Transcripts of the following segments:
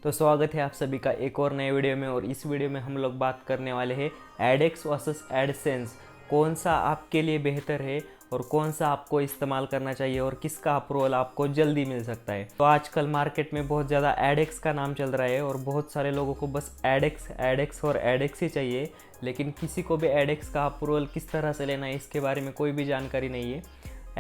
तो स्वागत है आप सभी का एक और नए वीडियो में। और इस वीडियो में हम लोग बात करने वाले हैं एडएक्स वर्सेस एडसेंस। कौन सा आपके लिए बेहतर है और कौन सा आपको इस्तेमाल करना चाहिए और किसका अप्रूवल आपको जल्दी मिल सकता है। तो आजकल मार्केट में बहुत ज़्यादा एडएक्स का नाम चल रहा है और बहुत सारे लोगों को बस एडएक्स और एडएक्स ही चाहिए, लेकिन किसी को भी एडएक्स का अप्रूवल किस तरह से लेना है इसके बारे में कोई भी जानकारी नहीं है।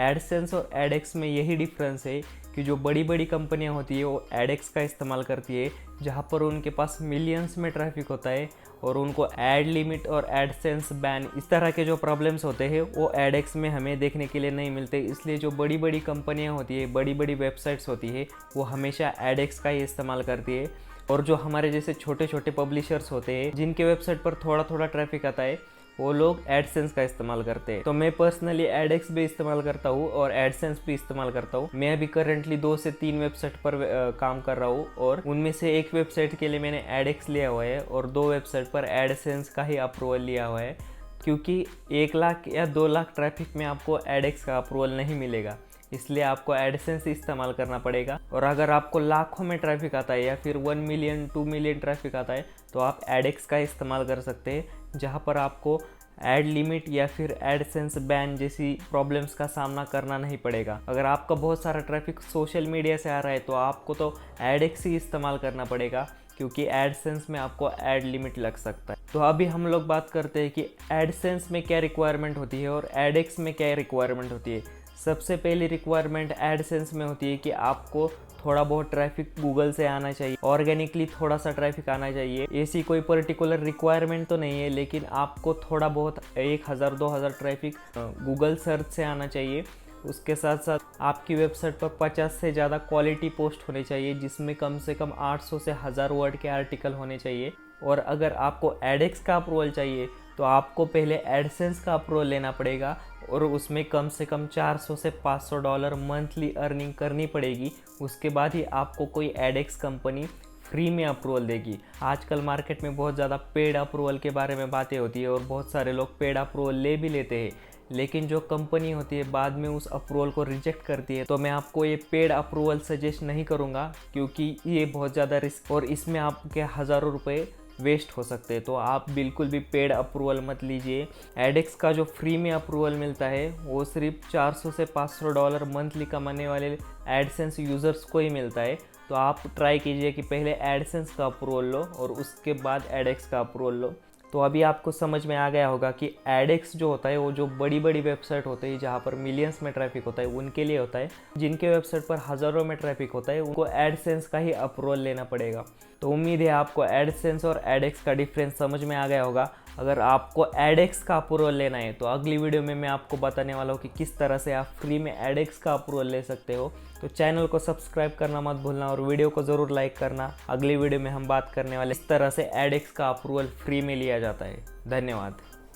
एडसेंस और एडएक्स में यही डिफरेंस है कि जो बड़ी बड़ी कंपनियां होती है वो एडएक्स का इस्तेमाल करती है, जहां पर उनके पास मिलियंस में ट्रैफिक होता है और उनको एड लिमिट और एडसेंस बैन इस तरह के जो प्रॉब्लम्स होते हैं वो एडएक्स में हमें देखने के लिए नहीं मिलते। इसलिए जो बड़ी बड़ी कंपनियां होती है, बड़ी बड़ी वेबसाइट्स होती है, वो हमेशा एडएक्स का ही इस्तेमाल करती है। और जो हमारे जैसे छोटे छोटे पब्लिशर्स होते हैं जिनके वेबसाइट पर थोड़ा थोड़ा ट्रैफिक आता है, वो लोग एडसेंस का इस्तेमाल करते हैं। तो मैं पर्सनली एडएक्स भी इस्तेमाल करता हूँ और एडसेंस भी इस्तेमाल करता हूँ। मैं अभी करंटली 2 से 3 वेबसाइट पर काम कर रहा हूँ और उनमें से एक वेबसाइट के लिए मैंने एडएक्स लिया हुआ है और 2 वेबसाइट पर एडसेंस का ही अप्रूवल लिया हुआ है, क्योंकि 1 लाख या 2 लाख ट्रैफिक में आपको एडएक्स का अप्रूवल नहीं मिलेगा, इसलिए आपको एडसेंस इस्तेमाल करना पड़ेगा। और अगर आपको लाखों में ट्रैफिक आता है या फिर 1 मिलियन 2 मिलियन ट्रैफिक आता है तो आप एडएक्स का इस्तेमाल कर सकते हैं, जहां पर आपको एड लिमिट या फिर एडसेंस बैन जैसी प्रॉब्लम्स का सामना करना नहीं पड़ेगा। अगर आपका बहुत सारा ट्रैफिक सोशल मीडिया से आ रहा है तो आपको तो एडएक्स ही इस्तेमाल करना पड़ेगा, क्योंकि एडसेंस में आपको एड लिमिट लग सकता है। तो अभी हम लोग बात करते हैं कि एडसेंस में क्या रिक्वायरमेंट होती है और एडएक्स में क्या रिक्वायरमेंट होती है। सबसे पहली रिक्वायरमेंट एडसेंस में होती है कि आपको थोड़ा बहुत ट्रैफिक गूगल से आना चाहिए, ऑर्गेनिकली थोड़ा सा ट्रैफिक आना चाहिए। ऐसी कोई पर्टिकुलर रिक्वायरमेंट तो नहीं है, लेकिन आपको थोड़ा बहुत 1000-2000 ट्रैफिक गूगल सर्च से आना चाहिए। उसके साथ साथ आपकी वेबसाइट पर 50 से ज़्यादा क्वालिटी पोस्ट होने चाहिए, जिसमें कम से कम 800 से 1000 वर्ड के आर्टिकल होने चाहिए। और अगर आपको एडएक्स का अप्रूवल चाहिए तो आपको पहले एडसेंस का अप्रूवल लेना पड़ेगा और उसमें कम से कम $400 से $500 मंथली अर्निंग करनी पड़ेगी। उसके बाद ही आपको कोई एडएक्स कंपनी फ्री में अप्रूवल देगी। आजकल मार्केट में बहुत ज़्यादा पेड अप्रूवल के बारे में बातें होती है और बहुत सारे लोग पेड अप्रूवल ले भी लेते हैं, लेकिन जो कंपनी होती है बाद में उस अप्रूवल को रिजेक्ट करती है। तो मैं आपको ये पेड अप्रूवल सजेस्ट नहीं करूँगा, क्योंकि ये बहुत ज़्यादा रिस्क और इसमें आपके हज़ारों रुपये वेस्ट हो सकते हैं। तो आप बिल्कुल भी पेड अप्रूवल मत लीजिए। एडएक्स का जो फ्री में अप्रूवल मिलता है वो सिर्फ $400 से $500 मंथली कमाने वाले एडसेंस यूज़र्स को ही मिलता है। तो आप ट्राई कीजिए कि पहले एडसेंस का अप्रूवल लो और उसके बाद एडएक्स का अप्रूवल लो। तो अभी आपको समझ में आ गया होगा कि एडएक्स जो होता है वो जो बड़ी बड़ी वेबसाइट होती है जहाँ पर मिलियंस में ट्रैफिक होता है उनके लिए होता है। जिनके वेबसाइट पर हज़ारों में ट्रैफिक होता है उनको एडसेंस का ही अप्रूवल लेना पड़ेगा। तो उम्मीद है आपको एडसेंस और एडएक्स का डिफरेंस समझ में आ गया होगा। अगर आपको एडएक्स का अप्रूवल लेना है तो अगली वीडियो में मैं आपको बताने वाला हूँ कि किस तरह से आप फ्री में एडएक्स का अप्रूवल ले सकते हो। तो चैनल को सब्सक्राइब करना मत भूलना और वीडियो को ज़रूर लाइक करना। अगली वीडियो में हम बात करने वाले इस तरह से एडएक्स का अप्रूवल फ्री में लिया जाता है। धन्यवाद।